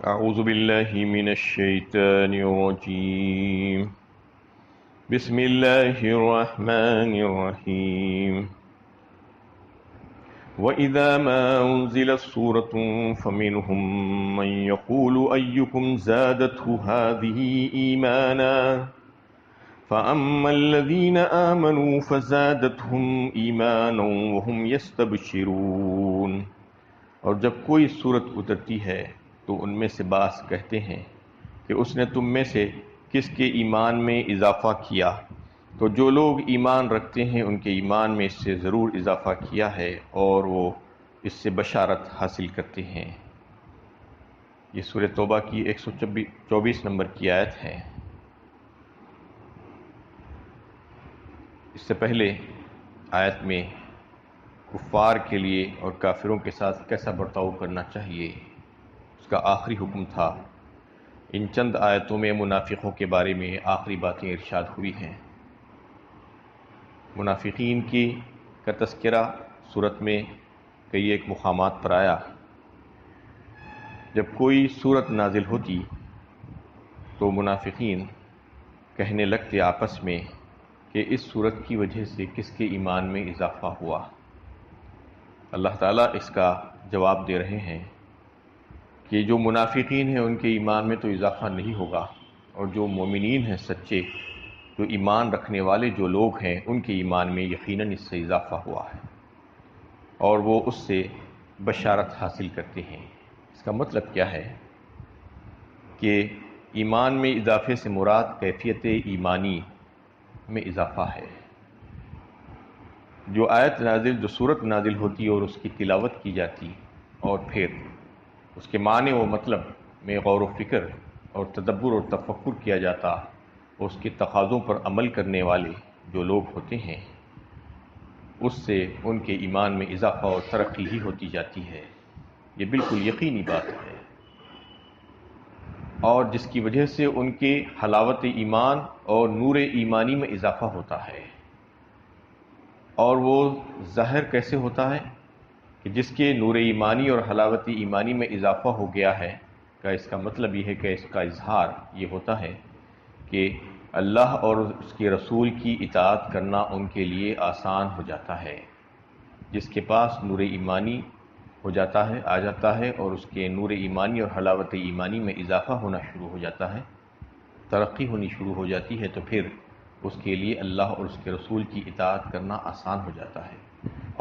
أعوذ بالله من الشيطان الرجيم بسم الله الرحمن الرحيم وإذا ما أنزلت سورة فمنهم من يقول أيكم زادته هذه إيمانا فأما الذين آمنوا فزادتهم إيمانا وهم يستبشرون۔ اور جب کوئی صورت اترتی ہے تو ان میں سے بعض کہتے ہیں کہ اس نے تم میں سے کس کے ایمان میں اضافہ کیا، تو جو لوگ ایمان رکھتے ہیں ان کے ایمان میں اس سے ضرور اضافہ کیا ہے اور وہ اس سے بشارت حاصل کرتے ہیں۔ یہ سورہ توبہ کی 124 نمبر کی آیت ہے۔ اس سے پہلے آیت میں کفار کے لیے اور کافروں کے ساتھ کیسا برتاؤ کرنا چاہیے اس کا آخری حکم تھا۔ ان چند آیتوں میں منافقوں کے بارے میں آخری باتیں ارشاد ہوئی ہیں۔ منافقین کا تذکرہ صورت میں کئی ایک مقامات پر آیا۔ جب کوئی صورت نازل ہوتی تو منافقین کہنے لگتے آپس میں کہ اس صورت کی وجہ سے کس کے ایمان میں اضافہ ہوا۔ اللہ تعالیٰ اس کا جواب دے رہے ہیں کہ جو منافقین ہیں ان کے ایمان میں تو اضافہ نہیں ہوگا، اور جو مومنین ہیں سچے، جو ایمان رکھنے والے جو لوگ ہیں ان کے ایمان میں یقیناً اس سے اضافہ ہوا ہے اور وہ اس سے بشارت حاصل کرتے ہیں۔ اس کا مطلب کیا ہے کہ ایمان میں اضافے سے مراد کیفیت ایمانی میں اضافہ ہے۔ جو صورت نازل ہوتی اور اس کی تلاوت کی جاتی اور پھر اس کے معنی و مطلب میں غور و فکر اور تدبر اور تفکر کیا جاتا، اس کے تقاضوں پر عمل کرنے والے جو لوگ ہوتے ہیں اس سے ان کے ایمان میں اضافہ اور ترقی ہی ہوتی جاتی ہے۔ یہ بالکل یقینی بات ہے، اور جس کی وجہ سے ان کے حلاوت ایمان اور نور ایمانی میں اضافہ ہوتا ہے۔ اور وہ ظاہر کیسے ہوتا ہے کہ جس کے نور ایمانی اور حلاوت ایمانی میں اضافہ ہو گیا ہے، کا اس کا مطلب یہ ہے کہ اس کا اظہار یہ ہوتا ہے کہ اللہ اور اس کے رسول کی اطاعت کرنا ان کے لیے آسان ہو جاتا ہے۔ جس کے پاس نور ایمانی آ جاتا ہے اور اس کے نور ایمانی اور حلاوت ایمانی میں اضافہ ہونا شروع ہو جاتا ہے، ترقی ہونی شروع ہو جاتی ہے، تو پھر اس کے لیے اللہ اور اس کے رسول کی اطاعت کرنا آسان ہو جاتا ہے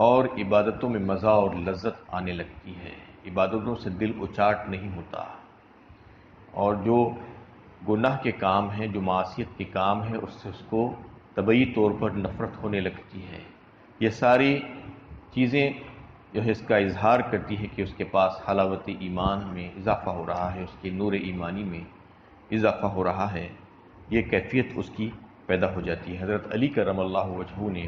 اور عبادتوں میں مزہ اور لذت آنے لگتی ہے۔ عبادتوں سے دل اچاٹ نہیں ہوتا، اور جو گناہ کے کام ہیں، جو معصیت کے کام ہیں، اس سے اس کو طبعی طور پر نفرت ہونے لگتی ہے۔ یہ ساری چیزیں جو ہے اس کا اظہار کرتی ہے کہ اس کے پاس حلاوت ایمان میں اضافہ ہو رہا ہے، اس کے نور ایمانی میں اضافہ ہو رہا ہے، یہ کیفیت اس کی پیدا ہو جاتی ہے۔ حضرت علی کرم اللہ وجہہ نے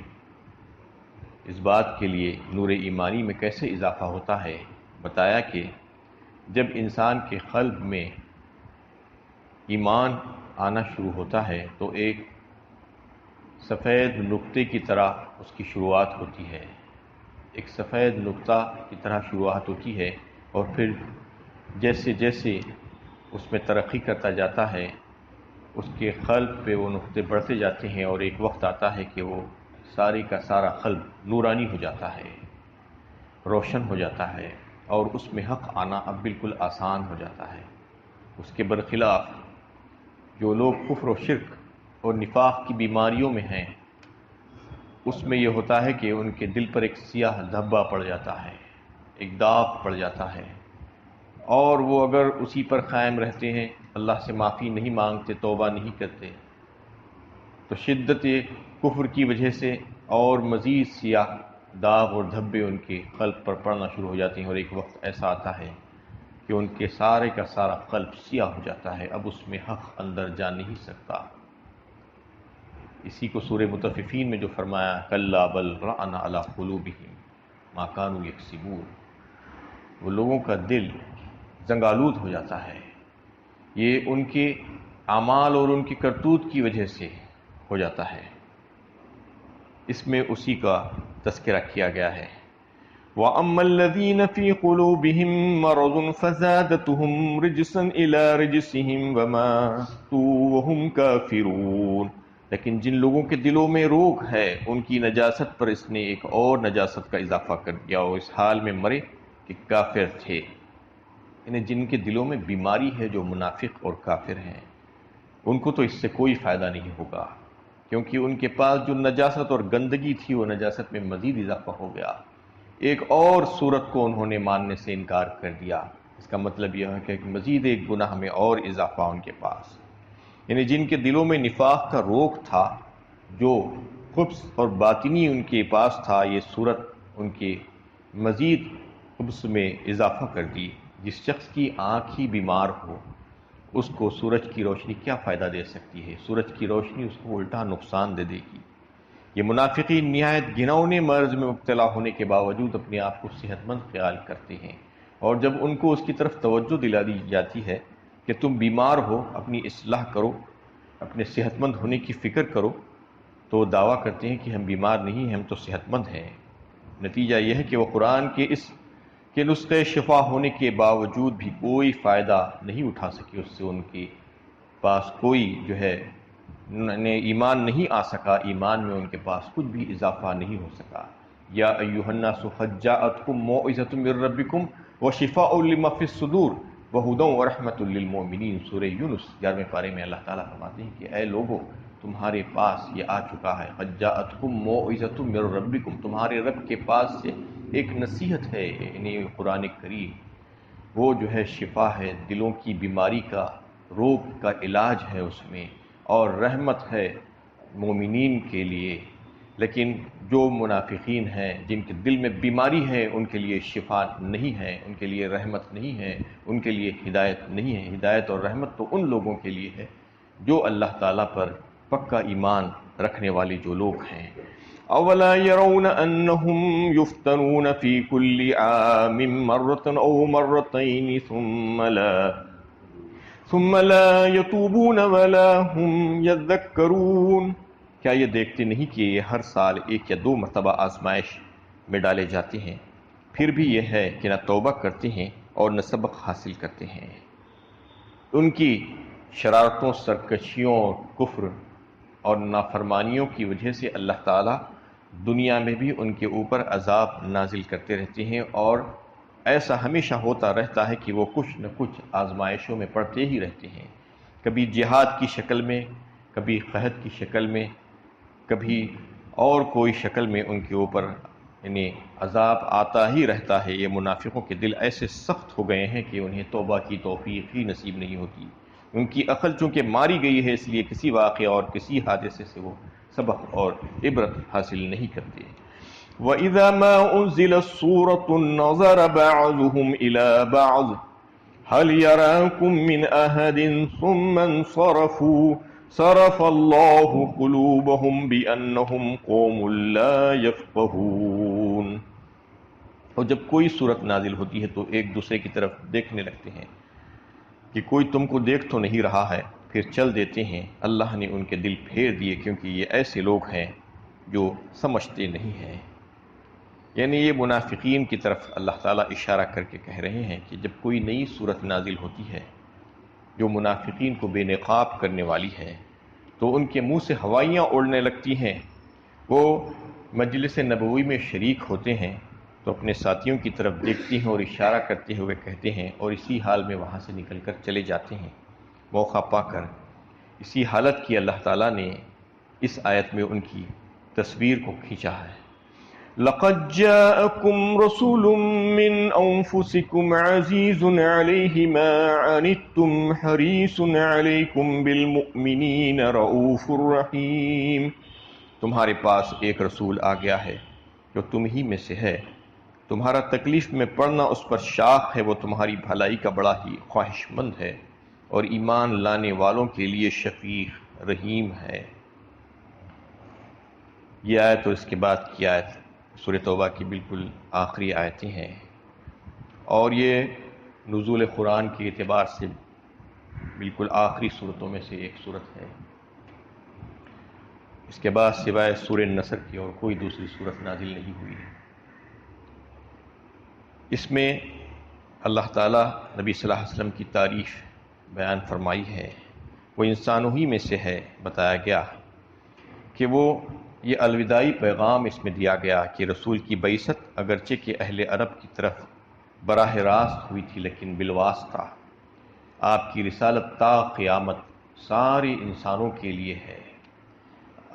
اس بات کے لیے نور ایمانی میں کیسے اضافہ ہوتا ہے بتایا کہ جب انسان کے قلب میں ایمان آنا شروع ہوتا ہے تو ایک سفید نقطے کی طرح اس کی شروعات ہوتی ہے، ایک سفید نقطہ کی طرح شروعات ہوتی ہے، اور پھر جیسے جیسے اس میں ترقی کرتا جاتا ہے اس کے قلب پہ وہ نقطے بڑھتے جاتے ہیں، اور ایک وقت آتا ہے کہ وہ سارے کا سارا قلب نورانی ہو جاتا ہے، روشن ہو جاتا ہے، اور اس میں حق آنا اب بالکل آسان ہو جاتا ہے۔ اس کے برخلاف جو لوگ کفر و شرک اور نفاق کی بیماریوں میں ہیں، اس میں یہ ہوتا ہے کہ ان کے دل پر ایک سیاہ دھبا پڑ جاتا ہے، ایک داغ پڑ جاتا ہے، اور وہ اگر اسی پر قائم رہتے ہیں، اللہ سے معافی نہیں مانگتے، توبہ نہیں کرتے، تو شدت کفر کی وجہ سے اور مزید سیاہ داغ اور دھبے ان کے قلب پر پڑنا شروع ہو جاتے ہیں، اور ایک وقت ایسا آتا ہے کہ ان کے سارے کا سارا قلب سیاہ ہو جاتا ہے، اب اس میں حق اندر جا نہیں سکتا۔ اسی کو سورہ مطففین میں جو فرمایا کلا بل ران علی قلوبہم ما کانوا یکسبون، وہ لوگوں کا دل زنگالود ہو جاتا ہے، یہ ان کے اعمال اور ان کی کرتوت کی وجہ سے ہو جاتا ہے۔ اس میں اسی کا تذکرہ کیا گیا ہے۔ وَأَمَّا الَّذِينَ فِي قُلُوبِهِم مَّرَضٌ فَزَادَتْهُمْ رِجْسًا إِلَىٰ رِجْسِهِمْ وَمَاتُوا وَهُمْ كَافِرُونَ، لیکن جن لوگوں کے دلوں میں روگ ہے ان کی نجاست پر اس نے ایک اور نجاست کا اضافہ کر دیا، اور اس حال میں مرے کہ کافر تھے۔ یعنی جن کے دلوں میں بیماری ہے، جو منافق اور کافر ہیں، ان کو تو اس سے کوئی فائدہ نہیں ہوگا، کیونکہ ان کے پاس جو نجاست اور گندگی تھی وہ نجاست میں مزید اضافہ ہو گیا۔ ایک اور صورت کو انہوں نے ماننے سے انکار کر دیا۔ اس کا مطلب یہ ہے کہ مزید ایک گناہ میں اور اضافہ ان کے پاس، یعنی جن کے دلوں میں نفاق کا روگ تھا، جو خبث اور باطنی ان کے پاس تھا، یہ صورت ان کے مزید خبث میں اضافہ کر دی۔ جس شخص کی آنکھ ہی بیمار ہو، اس کو سورج کی روشنی کیا فائدہ دے سکتی ہے؟ سورج کی روشنی اس کو الٹا نقصان دے دے گی۔ یہ منافقین نہایت گھناؤنے مرض میں مبتلا ہونے کے باوجود اپنے آپ کو صحت مند خیال کرتے ہیں، اور جب ان کو اس کی طرف توجہ دلا دی جاتی ہے کہ تم بیمار ہو، اپنی اصلاح کرو، اپنے صحت مند ہونے کی فکر کرو، تو وہ دعویٰ کرتے ہیں کہ ہم بیمار نہیں ہیں، ہم تو صحت مند ہیں۔ نتیجہ یہ ہے کہ وہ قرآن کے اس کے نسخے شفا ہونے کے باوجود بھی کوئی فائدہ نہیں اٹھا سکے، اس سے ان کے پاس کوئی جو ہے ایمان نہیں آ سکا، ایمان میں ان کے پاس کچھ بھی اضافہ نہیں ہو سکا۔ یا ایھا الناس قد جاءتکم موعظۃ من ربکم وشفاء لما فی الصدور وہدی ورحمۃ للمؤمنین، سورہ یونس 11ویں پارے میں اللہ تعالیٰ فرماتے ہیں کہ اے لوگو، تمہارے پاس یہ آ چکا ہے، قد جاءتکم موعظۃ من ربکم، تمہارے رب کے پاس سے ایک نصیحت ہے، یعنی قرآن کریم، وہ جو ہے شفا ہے، دلوں کی بیماری کا، روگ کا علاج ہے اس میں، اور رحمت ہے مومنین کے لیے۔ لیکن جو منافقین ہیں، جن کے دل میں بیماری ہے، ان کے لیے شفا نہیں ہے، ان کے لیے رحمت نہیں ہے، ان کے لیے ہدایت نہیں ہے۔ ہدایت اور رحمت تو ان لوگوں کے لیے ہے جو اللہ تعالیٰ پر پکا ایمان رکھنے والے جو لوگ ہیں۔ اولا يرون انهم يفتنون في كل عام مرة او مرتين ثم لا يتوبون ولا هم يذكرون، کیا یہ دیکھتے نہیں کہ یہ ہر سال ایک یا دو مرتبہ آزمائش میں ڈالے جاتے ہیں، پھر بھی یہ ہے کہ نہ توبہ کرتے ہیں اور نہ سبق حاصل کرتے ہیں۔ ان کی شرارتوں، سرکشیوں، کفر اور نافرمانیوں کی وجہ سے اللہ تعالیٰ دنیا میں بھی ان کے اوپر عذاب نازل کرتے رہتے ہیں، اور ایسا ہمیشہ ہوتا رہتا ہے کہ وہ کچھ نہ کچھ آزمائشوں میں پڑتے ہی رہتے ہیں، کبھی جہاد کی شکل میں، کبھی قحط کی شکل میں، کبھی اور کوئی شکل میں ان کے اوپر یعنی عذاب آتا ہی رہتا ہے۔ یہ منافقوں کے دل ایسے سخت ہو گئے ہیں کہ انہیں توبہ کی توفیق ہی نصیب نہیں ہوتی۔ ان کی عقل چونکہ ماری گئی ہے، اس لیے کسی واقعہ اور کسی حادثے سے وہ سبق اور عبرت حاصل نہیں کرتے۔ وَإِذَا مَا أُنزِلَتْ سُورَةٌ نَظَرَ بَعْضُهُمْ إِلَىٰ بَعْضٍ هَلْ يَرَاكُم مِّنْ أَحَدٍ ثُمَّ انصَرَفُوا صَرَفَ اللَّهُ قُلُوبَهُم بِأَنَّهُمْ قَوْمٌ لَّا يَفْقَهُونَ۔ اور جب کوئی صورت نازل ہوتی ہے تو ایک دوسرے کی طرف دیکھنے لگتے ہیں کہ کوئی تم کو دیکھ تو نہیں رہا ہے، پھر چل دیتے ہیں۔ اللہ نے ان کے دل پھیر دیے، کیونکہ یہ ایسے لوگ ہیں جو سمجھتے نہیں ہیں۔ یعنی یہ منافقین کی طرف اللہ تعالیٰ اشارہ کر کے کہہ رہے ہیں کہ جب کوئی نئی صورت نازل ہوتی ہے جو منافقین کو بے نقاب کرنے والی ہے، تو ان کے منہ سے ہوائیاں اڑنے لگتی ہیں۔ وہ مجلس نبوی میں شریک ہوتے ہیں تو اپنے ساتھیوں کی طرف دیکھتے ہیں اور اشارہ کرتے ہوئے کہتے ہیں، اور اسی حال میں وہاں سے نکل کر چلے جاتے ہیں موقع پا کر۔ اسی حالت کی اللہ تعالیٰ نے اس آیت میں ان کی تصویر کو کھینچا ہے۔ لَقَدْ جَاءَكُمْ رَسُولٌ مِّنْ أَنفُسِكُمْ عَزِيزٌ عَلَيْهِ مَا عَنِتُّمْ حَرِيصٌ عَلَيْكُمْ بِالْمُؤْمِنِينَ رَءُوفٌ رَحِيمٌ۔ تمہارے پاس ایک رسول آ گیا ہے جو تم ہی میں سے ہے، تمہارا تکلیف میں پڑنا اس پر شاق ہے، وہ تمہاری بھلائی کا بڑا ہی خواہش مند ہے، اور ایمان لانے والوں کے لیے شفیق رحیم ہے۔ یہ آیت اور اس کے بعد کی آیت سورہ توبہ کی بالکل آخری آیتیں ہیں، اور یہ نزول قرآن کے اعتبار سے بالکل آخری صورتوں میں سے ایک صورت ہے۔ اس کے بعد سوائے سورہ نصر کی اور کوئی دوسری صورت نازل نہیں ہوئی ہے۔ اس میں اللہ تعالیٰ نبی صلی اللہ علیہ وسلم کی تعریف بیان فرمائی ہے، وہ انسانوں ہی میں سے ہے، بتایا گیا کہ وہ یہ الوداعی پیغام اس میں دیا گیا کہ رسول کی بعثت اگرچہ کہ اہل عرب کی طرف براہ راست ہوئی تھی، لیکن بالواسطہ آپ کی رسالت تا قیامت سارے انسانوں کے لیے ہے۔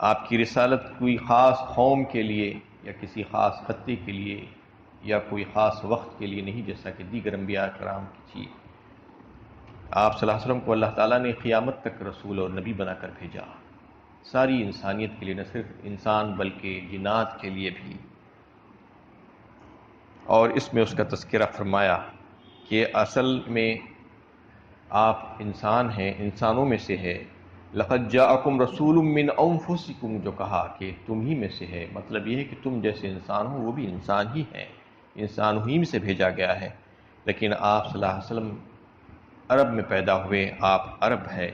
آپ کی رسالت کوئی خاص قوم کے لیے یا کسی خاص خطے کے لیے یا کوئی خاص وقت کے لیے نہیں، جیسا کہ دیگر انبیاء کرام کی تھی۔ آپ صلی اللہ علیہ وسلم کو اللہ تعالیٰ نے قیامت تک رسول اور نبی بنا کر بھیجا، ساری انسانیت کے لیے، نہ صرف انسان بلکہ جنات کے لیے بھی۔ اور اس میں اس کا تذکرہ فرمایا کہ اصل میں آپ انسان ہیں، انسانوں میں سے ہے۔ لقد جاءکم رسول من انفسکم، جو کہا کہ تم ہی میں سے ہے، مطلب یہ ہے کہ تم جیسے انسان ہو وہ بھی انسان ہی ہیں، انسان ہی میں سے بھیجا گیا ہے، لیکن آپ صلی اللہ علیہ وسلم عرب میں پیدا ہوئے، آپ عرب ہے،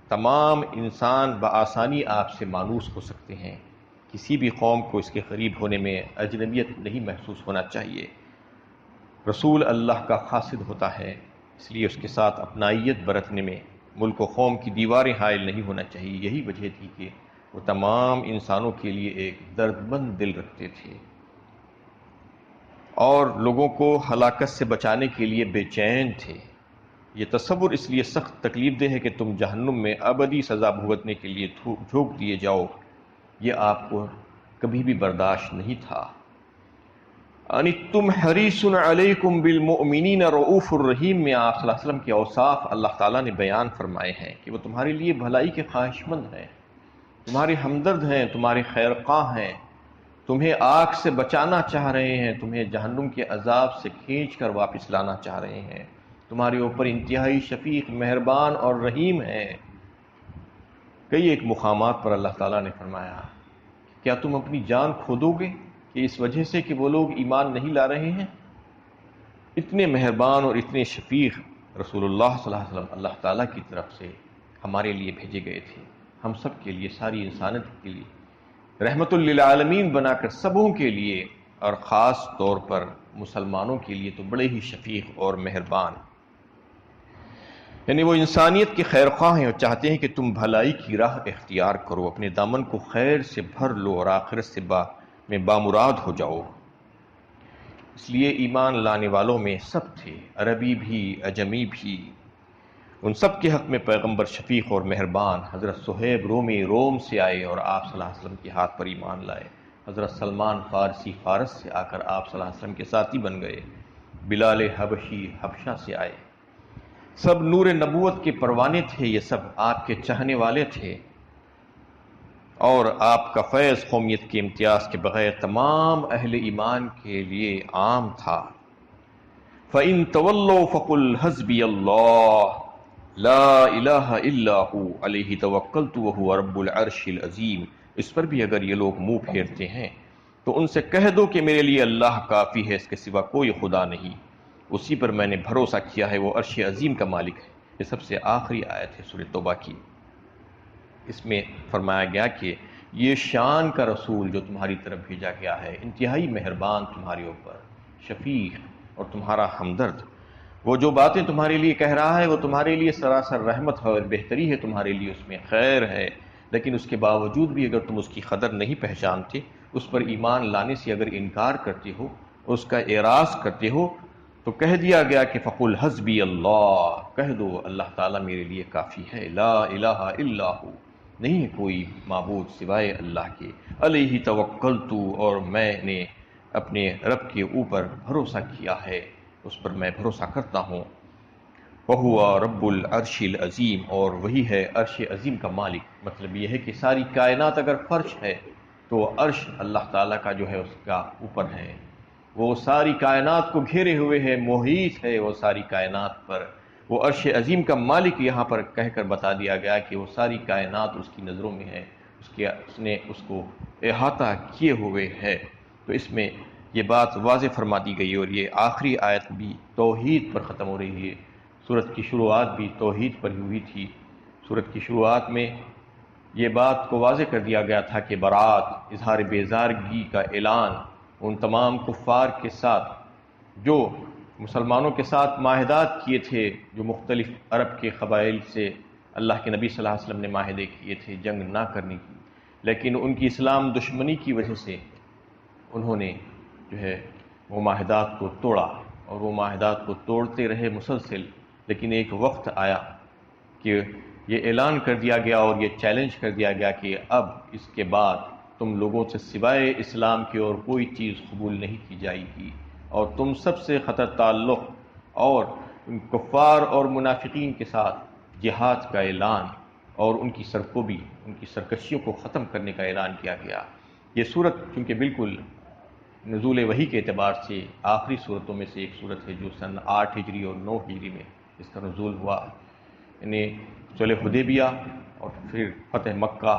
تمام انسان بآسانی آپ سے مانوس ہو سکتے ہیں، کسی بھی قوم کو اس کے قریب ہونے میں اجنبیت نہیں محسوس ہونا چاہیے۔ رسول اللہ کا قاصد ہوتا ہے، اس لیے اس کے ساتھ اپنائیت برتنے میں ملک و قوم کی دیواریں حائل نہیں ہونا چاہیے۔ یہی وجہ تھی کہ وہ تمام انسانوں کے لیے ایک درد مند دل رکھتے تھے اور لوگوں کو ہلاکت سے بچانے کے لیے بے چین تھے۔ یہ تصور اس لیے سخت تکلیف دہ ہے کہ تم جہنم میں ابدی سزا بھگتنے کے لیے جھونک دیے جاؤ، یہ آپ کو کبھی بھی برداشت نہیں تھا۔ انتم حریص علیکم بالمؤمنین رؤوف الرحیم میں آپ صلی اللہ علیہ وسلم کے اوصاف اللہ تعالیٰ نے بیان فرمائے ہیں کہ وہ تمہارے لیے بھلائی کے خواہش مند ہیں، تمہارے ہمدرد ہیں، تمہارے خیر خواہ ہیں، تمہیں آگ سے بچانا چاہ رہے ہیں، تمہیں جہنم کے عذاب سے کھینچ کر واپس لانا چاہ رہے ہیں، تمہارے اوپر انتہائی شفیق، مہربان اور رحیم ہیں۔ کئی ایک مقامات پر اللہ تعالیٰ نے فرمایا، کیا تم اپنی جان کھو دو گے کہ اس وجہ سے کہ وہ لوگ ایمان نہیں لا رہے ہیں؟ اتنے مہربان اور اتنے شفیق رسول اللہ صلی اللہ علیہ وسلم اللہ تعالیٰ کی طرف سے ہمارے لیے بھیجے گئے تھے، ہم سب کے لیے، ساری انسانیت کے لیے رحمت للعالمین بنا کر سبوں کے لیے، اور خاص طور پر مسلمانوں کے لیے تو بڑے ہی شفیق اور مہربان، یعنی وہ انسانیت کے خیر خواہ ہیں اور چاہتے ہیں کہ تم بھلائی کی راہ اختیار کرو، اپنے دامن کو خیر سے بھر لو اور آخرت سے میں بامراد ہو جاؤ۔ اس لیے ایمان لانے والوں میں سب تھے، عربی بھی، عجمی بھی، ان سب کے حق میں پیغمبر شفیق اور مہربان حضرت صہیب رومی روم سے آئے اور آپ صلی اللہ علیہ وسلم کے ہاتھ پر ایمان لائے، حضرت سلمان فارسی فارس سے آ کر آپ صلی اللہ علیہ وسلم کے ساتھی بن گئے، بلال حبشی حبشہ سے آئے، سب نور نبوت کے پروانے تھے، یہ سب آپ کے چاہنے والے تھے، اور آپ کا فیض قومیت کے امتیاز کے بغیر تمام اہل ایمان کے لیے عام تھا۔ فَإِن تَوَلَّوْا فَقُلْ حَسْبِيَ اللَّهُ لَا إِلَٰهَ إِلَّا هُوَ عَلَيْهِ تَوَكَّلْتُ وَهُوَ رَبُّ الْعَرْشِ الْعَظِيمِ۔ اس پر بھی اگر یہ لوگ منہ پھیرتے ہیں تو ان سے کہہ دو کہ میرے لیے اللہ کافی ہے، اس کے سوا کوئی خدا نہیں، اسی پر میں نے بھروسہ کیا ہے، وہ عرش عظیم کا مالک ہے۔ یہ سب سے آخری آیت ہے سورۃ توبہ کی۔ اس میں فرمایا گیا کہ یہ شان کا رسول جو تمہاری طرف بھیجا گیا ہے، انتہائی مہربان تمہارے اوپر، شفیق اور تمہارا ہمدرد، وہ جو باتیں تمہارے لیے کہہ رہا ہے وہ تمہارے لیے سراسر رحمت ہے اور بہتری ہے، تمہارے لیے اس میں خیر ہے، لیکن اس کے باوجود بھی اگر تم اس کی قدر نہیں پہچانتے، اس پر ایمان لانے سے اگر انکار کرتے ہو، اس کا اعراض کرتے ہو، تو کہہ دیا گیا کہ فقل حسبی اللہ، کہہ دو اللہ تعالیٰ میرے لیے کافی ہے، لا الہ الا ہو، نہیں ہے کوئی معبود سوائے اللہ کے، علیہ توکلت، اور میں نے اپنے رب کے اوپر بھروسہ کیا ہے، اس پر میں بھروسہ کرتا ہوں، وہوا رب العرش العظیم، اور وہی ہے عرش عظیم کا مالک۔ مطلب یہ ہے کہ ساری کائنات اگر فرش ہے تو عرش اللہ تعالیٰ کا جو ہے اس کا اوپر ہے، وہ ساری کائنات کو گھیرے ہوئے ہے، محیط ہے وہ ساری کائنات پر، وہ عرش عظیم کا مالک یہاں پر کہہ کر بتا دیا گیا کہ وہ ساری کائنات اس کی نظروں میں ہے، اس نے اس کو احاطہ کیے ہوئے ہے۔ تو اس میں یہ بات واضح فرما دی گئی، اور یہ آخری آیت بھی توحید پر ختم ہو رہی ہے۔ سورت کی شروعات بھی توحید پر ہی ہوئی تھی۔ سورت کی شروعات میں یہ بات کو واضح کر دیا گیا تھا کہ برات، اظہار بیزارگی کا اعلان ان تمام کفار کے ساتھ جو مسلمانوں کے ساتھ معاہدات کیے تھے جو مختلف عرب کے قبائل سے اللہ کے نبی صلی اللہ علیہ وسلم نے معاہدے کیے تھے جنگ نہ کرنے کی، لیکن ان کی اسلام دشمنی کی وجہ سے انہوں نے جو ہے وہ معاہدات کو توڑا، اور وہ معاہدات کو توڑتے رہے مسلسل۔ لیکن ایک وقت آیا کہ یہ اعلان کر دیا گیا اور یہ چیلنج کر دیا گیا کہ اب اس کے بعد تم لوگوں سے سوائے اسلام کی اور کوئی چیز قبول نہیں کی جائے گی، اور تم سب سے قطع تعلق اور ان کفار اور منافقین کے ساتھ جہاد کا اعلان اور ان کی سرکوبی، ان کی سرکشیوں کو ختم کرنے کا اعلان کیا گیا۔ یہ صورت چونکہ بالکل نزول وحی کے اعتبار سے آخری صورتوں میں سے ایک صورت ہے جو سن 8 ہجری اور 9 ہجری میں اس کا نزول ہوا، یعنی صلح حدیبیہ اور پھر فتح مکہ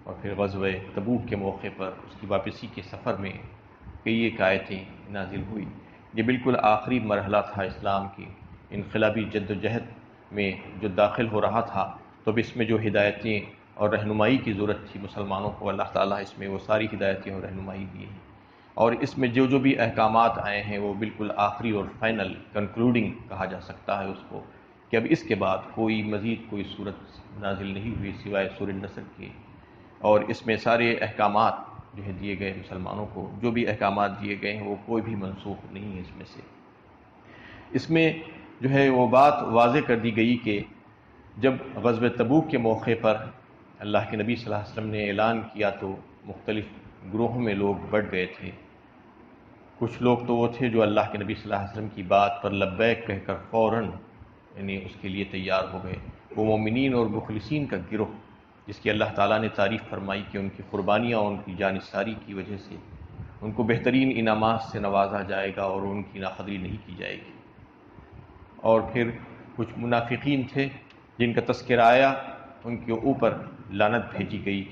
اور پھر غزوہ تبوک کے موقع پر اس کی واپسی کے سفر میں کئی ایک آیتیں نازل ہوئی۔ یہ بالکل آخری مرحلہ تھا اسلام کی انقلابی جد و جہد میں جو داخل ہو رہا تھا، تو اب اس میں جو ہدایتیں اور رہنمائی کی ضرورت تھی مسلمانوں کو، اللہ تعالیٰ اس میں وہ ساری ہدایتیں اور رہنمائی دی ہیں، اور اس میں جو جو بھی احکامات آئے ہیں وہ بالکل آخری اور فائنل کنکلوڈنگ کہا جا سکتا ہے اس کو، کہ اب اس کے بعد کوئی مزید کوئی صورت نازل نہیں ہوئی سوائے سورہ النصر کے، اور اس میں سارے احکامات جو ہے دیے گئے مسلمانوں کو، جو بھی احکامات دیے گئے ہیں وہ کوئی بھی منسوخ نہیں ہے اس میں سے۔ اس میں جو ہے وہ بات واضح کر دی گئی کہ جب غزوہ تبوک کے موقع پر اللہ کے نبی صلی اللہ علیہ وسلم نے اعلان کیا تو مختلف گروہوں میں لوگ بٹ گئے تھے۔ کچھ لوگ تو وہ تھے جو اللہ کے نبی صلی اللہ علیہ وسلم کی بات پر لبیک کہہ کر فوراً یعنی اس کے لیے تیار ہو گئے۔ وہ مومنین اور مخلصین کا گروہ جس کی اللہ تعالیٰ نے تعریف فرمائی کہ ان کی قربانیاں اور ان کی جانثاری کی وجہ سے ان کو بہترین انعامات سے نوازا جائے گا اور ان کی ناقدری نہیں کی جائے گی۔ اور پھر کچھ منافقین تھے جن کا تذکرہ آیا، ان کے اوپر لعنت بھیجی گئی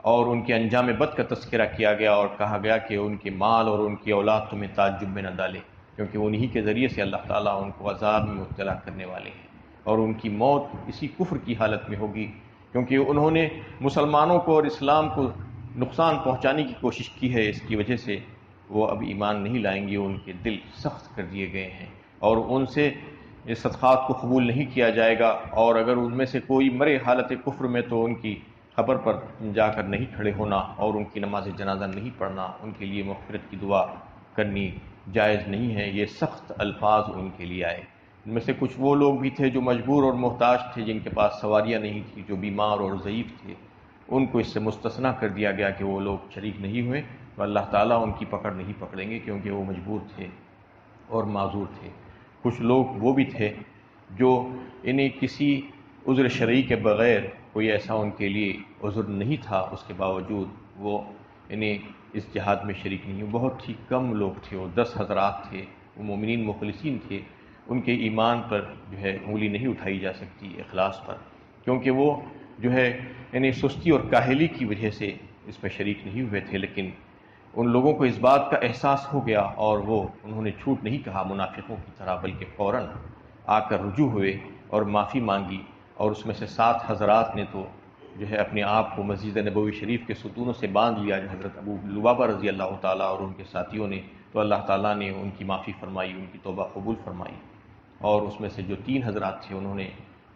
اور ان کے انجام بد کا تذکرہ کیا گیا، اور کہا گیا کہ ان کے مال اور ان کی اولاد تمہیں تعجب میں نہ ڈالے، کیونکہ انہی کے ذریعے سے اللہ تعالیٰ ان کو عذاب میں مبتلا کرنے والے ہیں، اور ان کی موت اسی کفر کی حالت میں ہوگی، کیونکہ انہوں نے مسلمانوں کو اور اسلام کو نقصان پہنچانے کی کوشش کی ہے۔ اس کی وجہ سے وہ اب ایمان نہیں لائیں گے، ان کے دل سخت کر دیے گئے ہیں، اور ان سے یہ صدقات کو قبول نہیں کیا جائے گا، اور اگر ان میں سے کوئی مرے حالت کفر میں تو ان کی قبر پر جا کر نہیں کھڑے ہونا اور ان کی نماز جنازہ نہیں پڑھنا، ان کے لیے مغفرت کی دعا کرنی جائز نہیں ہے۔ یہ سخت الفاظ ان کے لیے آئے۔ ان میں سے کچھ وہ لوگ بھی تھے جو مجبور اور محتاج تھے، جن کے پاس سواریاں نہیں تھیں، جو بیمار اور ضعیف تھے، ان کو اس سے مستثنیٰ کر دیا گیا کہ وہ لوگ شریک نہیں ہوئے، تو اللہ تعالیٰ ان کی پکڑ نہیں پکڑیں گے کیونکہ وہ مجبور تھے اور معذور تھے۔ کچھ لوگ وہ بھی تھے جو انہیں کسی عذر شرعی کے بغیر کوئی ایسا ان کے لیے عذر نہیں تھا، اس کے باوجود وہ انہیں اس جہاد میں شریک نہیں ہوئے۔ بہت ہی کم لوگ تھے، وہ 10 حضرات تھے، وہ مومنین مخلصین تھے، ان کے ایمان پر جو ہے انگلی نہیں اٹھائی جا سکتی، اخلاص پر، کیونکہ وہ جو ہے سستی اور کاہلی کی وجہ سے اس میں شریک نہیں ہوئے تھے۔ لیکن ان لوگوں کو اس بات کا احساس ہو گیا اور انہوں نے جھوٹ نہیں کہا منافقوں کی طرح، بلکہ فوراً آ کر رجوع ہوئے اور معافی مانگی، اور اس میں سے 7 حضرات نے تو جو ہے اپنے آپ کو مسجد نبوی شریف کے ستونوں سے باندھ لیا، حضرت ابو لبابہ رضی اللہ تعالیٰ اور ان کے ساتھیوں نے، تو اللہ تعالیٰ نے ان کی معافی فرمائی، ان کی توبہ قبول فرمائی، اور اس میں سے جو 3 حضرات تھے انہوں نے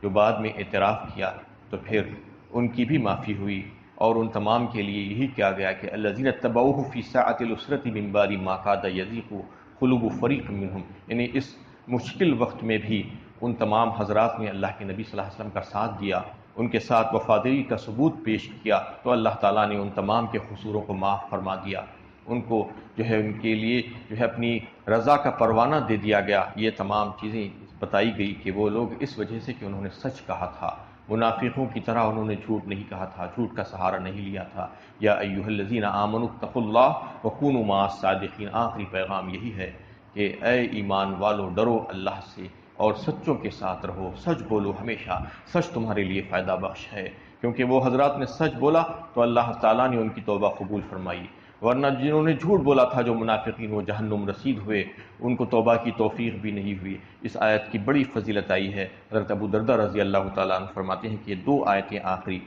جو بعد میں اعتراف کیا تو پھر ان کی بھی معافی ہوئی، اور ان تمام کے لیے یہی کہا گیا کہ الذین اتبعوہ فی ساعۃ العسرۃ من بعد ما کاد یزیغ قلوب فریق منہم، یعنی اس مشکل وقت میں بھی ان تمام حضرات نے اللہ کے نبی صلی اللہ علیہ وسلم کا ساتھ دیا، ان کے ساتھ وفاداری کا ثبوت پیش کیا، تو اللہ تعالیٰ نے ان تمام کے قصوروں کو معاف فرما دیا، ان کو جو ہے ان کے لیے جو ہے اپنی رضا کا پروانہ دے دیا گیا۔ یہ تمام چیزیں بتائی گئی کہ وہ لوگ اس وجہ سے کہ انہوں نے سچ کہا تھا، منافقوں کی طرح انہوں نے جھوٹ نہیں کہا تھا، جھوٹ کا سہارا نہیں لیا تھا۔ یا ایھا الذین آمنوا اتقوا اللہ وکونوا مع الصادقین، آخری پیغام یہی ہے کہ اے ایمان والو ڈرو اللہ سے اور سچوں کے ساتھ رہو، سچ بولو ہمیشہ، سچ تمہارے لیے فائدہ بخش ہے، کیونکہ وہ حضرات نے سچ بولا تو اللہ تعالیٰ نے ان کی توبہ قبول فرمائی، ورنہ جنہوں نے جھوٹ بولا تھا جو منافقین وہ جہنم رسید ہوئے، ان کو توبہ کی توفیق بھی نہیں ہوئی۔ اس آیت کی بڑی فضیلت آئی ہے، حضرت ابو دردہ رضی اللہ تعالیٰ عنہ فرماتے ہیں کہ یہ 2 آیتیں آخری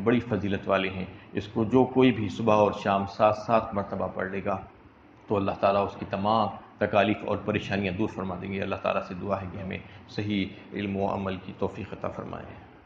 بڑی فضیلت والے ہیں، اس کو جو کوئی بھی صبح اور شام 7 مرتبہ پڑھ لے گا تو اللہ تعالیٰ اس کی تمام تکالیف اور پریشانیاں دور فرما دیں گے۔ اللہ تعالیٰ سے دعا ہے کہ ہمیں صحیح علم و عمل کی توفیق عطا فرمائے۔